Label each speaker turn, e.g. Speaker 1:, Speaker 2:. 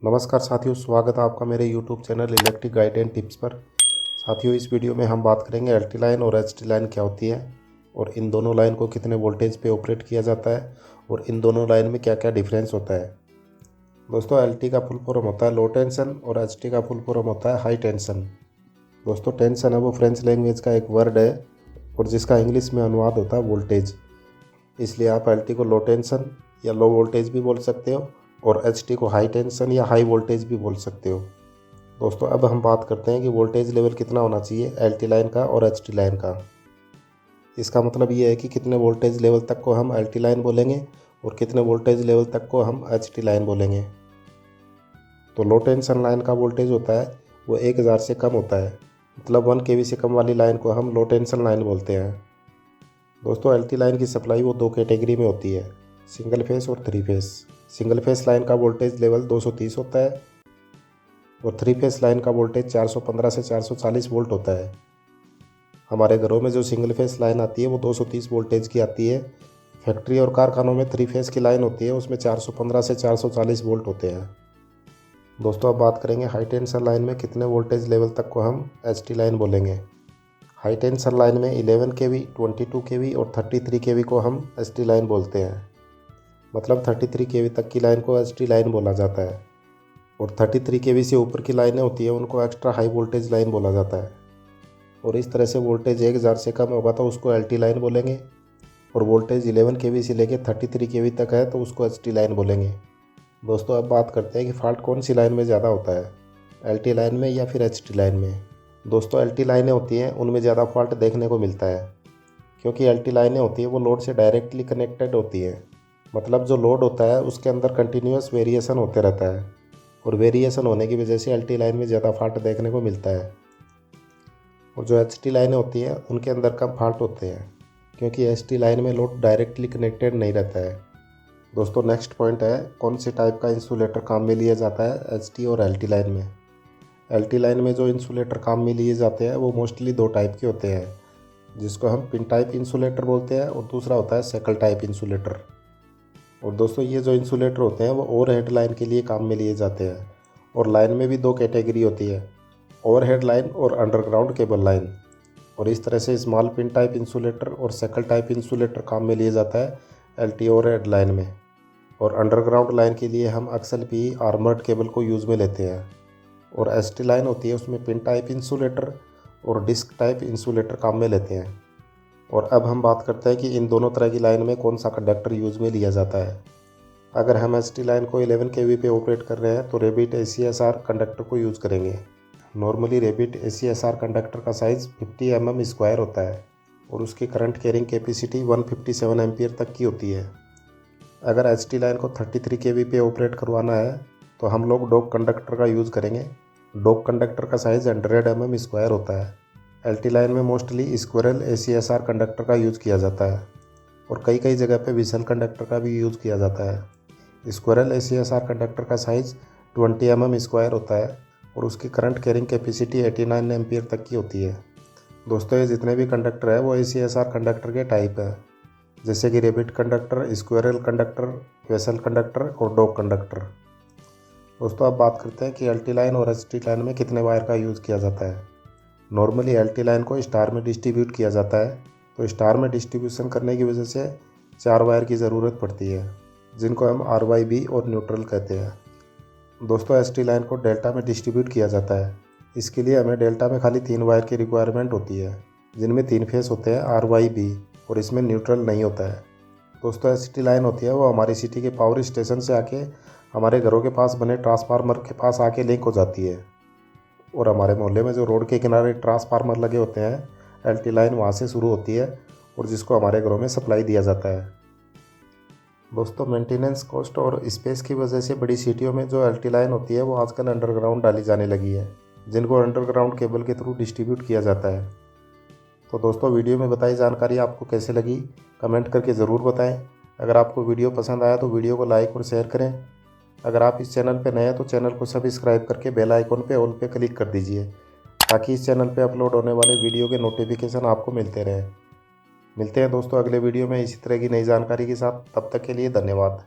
Speaker 1: नमस्कार साथियों, स्वागत है आपका मेरे YouTube channel electric guide and tips पर। साथियों, इस वीडियो में हम बात करेंगे एल टी लाइन और एच टी लाइन क्या होती है और इन दोनों लाइन को कितने वोल्टेज पे ऑपरेट किया जाता है और इन दोनों लाइन में क्या क्या डिफरेंस होता है। दोस्तों, एल टी का फुल फॉर्म होता है लो टेंशन और एच टी का फुल फॉर्म होता है हाई टेंशन। दोस्तों, टेंशन है वो फ्रेंच लैंग्वेज का एक वर्ड है और जिसका इंग्लिश में अनुवाद होता है वोल्टेज। इसलिए आप एल टी को लो टेंशन या लो वोल्टेज भी बोल सकते हो और एच टी को हाई टेंशन या हाई वोल्टेज भी बोल सकते हो। दोस्तों, अब हम बात करते हैं कि वोल्टेज लेवल कितना होना चाहिए एल टी लाइन का और एच टी लाइन का। इसका मतलब ये है कि कितने वोल्टेज लेवल तक को हम एल टी लाइन बोलेंगे और कितने वोल्टेज लेवल तक को हम एच टी लाइन बोलेंगे। तो लो टेंशन लाइन का वोल्टेज होता है वो 1000 से कम होता है, मतलब 1 kV से कम वाली लाइन को हम लो टेंशन लाइन बोलते हैं। दोस्तों, एल टी लाइन की सप्लाई वो दो कैटेगरी में होती है, सिंगल फेस और three phase. Single phase line का वोल्टेज लेवल 230 होता है और थ्री फेस लाइन का वोल्टेज 415 से 440 वोल्ट होता है। हमारे घरों में जो सिंगल फेस लाइन आती है वो 230 वोल्टेज की आती है। फैक्ट्री और कारखानों में थ्री फेस की लाइन होती है, उसमें 415 से 440 वोल्ट होते हैं। दोस्तों, अब बात करेंगे हाई टेंशन लाइन में कितने वोल्टेज लेवल तक को हम एच टी लाइन बोलेंगे। हाई टेंशन लाइन में 11 kV, 22 kV और 33 kV को हम एच टी लाइन बोलते हैं। मतलब 33 kV तक की लाइन को एच टी लाइन बोला जाता है और 33 kV से ऊपर की लाइनें होती है उनको एक्स्ट्रा हाई वोल्टेज लाइन बोला जाता है। और इस तरह से वोल्टेज 1000 से कम होगा तो उसको एल टी लाइन बोलेंगे और वोल्टेज 11 kV से लेकर 33 kV तक है तो उसको एच टी लाइन बोलेंगे। दोस्तों, अब बात करते हैं कि फॉल्ट कौन सी लाइन में ज़्यादा होता है, एल टी लाइन में या फिर एच टी लाइन में। दोस्तों, एल टी लाइनें होती हैं उनमें ज़्यादा फॉल्ट देखने को मिलता है, क्योंकि एल टी लाइनें होती हैं वो लोड से डायरेक्टली कनेक्टेड होती हैं। मतलब जो लोड होता है उसके अंदर कंटिन्यूस वेरिएशन होते रहता है और वेरिएशन होने की वजह से एल टी लाइन में ज़्यादा फॉल्ट देखने को मिलता है। और जो एच टी लाइनें होती हैं उनके अंदर कम फॉल्ट होते हैं, क्योंकि एच टी लाइन में लोड डायरेक्टली कनेक्टेड नहीं रहता है। दोस्तों, नेक्स्ट पॉइंट है कौन से टाइप का इंसुलेटर काम में लिया जाता है एच टी और एल टी लाइन में। एल टी लाइन में जो इंसुलेटर काम में लिए जाते हैं वो मोस्टली दो टाइप के होते हैं, जिसको हम पिन टाइप इंसुलेटर बोलते हैं और दूसरा होता है सेकल टाइप इंसुलेटर। और दोस्तों, ये जो इंसुलेटर होते हैं वो ओवरहेड लाइन के लिए काम में लिए जाते हैं और लाइन में भी दो कैटेगरी होती है, ओवरहेड लाइन और अंडरग्राउंड केबल लाइन। और इस तरह से स्मॉल पिन टाइप इंसुलेटर और सेकल टाइप इंसुलेटर काम में लिए जाता है एल टी ओवरहेड लाइन में। और अंडरग्राउंड लाइन के लिए हम अक्सर भी आर्मर्ड केबल को यूज़ में लेते हैं। और एच टी लाइन होती है उसमें पिन टाइप इंसुलेटर और डिस्क टाइप इंसुलेटर काम में लेते हैं। और अब हम बात करते हैं कि इन दोनों तरह की लाइन में कौन सा कंडक्टर यूज़ में लिया जाता है। अगर हम एच टी लाइन को 11 kV पे ऑपरेट कर रहे हैं तो रेबिट ACSR कंडक्टर को यूज़ करेंगे। नॉर्मली रेबिट ACSR कंडक्टर का साइज़ 50 mm² होता है और उसकी करंट कैरिंग कैपेसिटी 157 एम्पियर तक की होती है। अगर एच टी लाइन को 33 kV पे ऑपरेट करवाना है तो हम लोग डॉग कंडक्टर का यूज़ करेंगे। डॉग कंडक्टर का साइज़ 100 mm² होता है। एल टी लाइन में मोस्टली स्क्विरल ACSR कंडक्टर का यूज़ किया जाता है और कई कई जगह पे विसल कंडक्टर का भी यूज़ किया जाता है। स्क्विरल ACSR कंडक्टर का साइज़ 20 mm² होता है और उसकी करंट कैरिंग कैपेसिटी 89 एम्पियर तक की होती है। दोस्तों, ये जितने भी कंडक्टर है वो ACSR कंडक्टर के टाइप है, जैसे कि rebate conductor, squirrel conductor, vessel conductor और डॉग कंडक्टर। दोस्तों, अब बात करते हैं कि एल टी लाइन और एच टी लाइन में कितने वायर का यूज़ किया जाता है। नॉर्मली एल टी लाइन को स्टार में डिस्ट्रीब्यूट किया जाता है, तो स्टार में डिस्ट्रीब्यूशन करने की वजह से 4 वायर की ज़रूरत पड़ती है, जिनको हम RYB और न्यूट्रल कहते हैं। दोस्तों, एच टी लाइन को डेल्टा में डिस्ट्रीब्यूट किया जाता है। इसके लिए हमें डेल्टा में खाली 3 वायर की रिक्वायरमेंट होती है, जिनमें 3 फेस होते हैं RYB और इसमें न्यूट्रल नहीं होता है। दोस्तों, एच टी लाइन होती है वो हमारी सिटी के पावर स्टेशन से आके हमारे घरों के पास बने ट्रांसफार्मर के पास आके लिंक हो जाती है। और हमारे मोहल्ले में जो रोड के किनारे ट्रांसफार्मर लगे होते हैं, एल टी लाइन वहाँ से शुरू होती है और जिसको हमारे घरों में सप्लाई दिया जाता है। दोस्तों, मेंटेनेंस कॉस्ट और स्पेस की वजह से बड़ी सिटियों में जो एल टी लाइन होती है वो आजकल अंडरग्राउंड डाली जाने लगी है, जिनको अंडरग्राउंड केबल के थ्रू डिस्ट्रीब्यूट किया जाता है। तो दोस्तों, वीडियो में बताई जानकारी आपको कैसे लगी कमेंट करके ज़रूर बताएं। अगर आपको वीडियो पसंद आया तो वीडियो को लाइक और शेयर करें। अगर आप इस चैनल पर नए हैं तो चैनल को सब्सक्राइब करके बेल आइकन पे ऑल पे क्लिक कर दीजिए, ताकि इस चैनल पे अपलोड होने वाले वीडियो के नोटिफिकेशन आपको मिलते रहें। मिलते हैं दोस्तों अगले वीडियो में इसी तरह की नई जानकारी के साथ। तब तक के लिए धन्यवाद।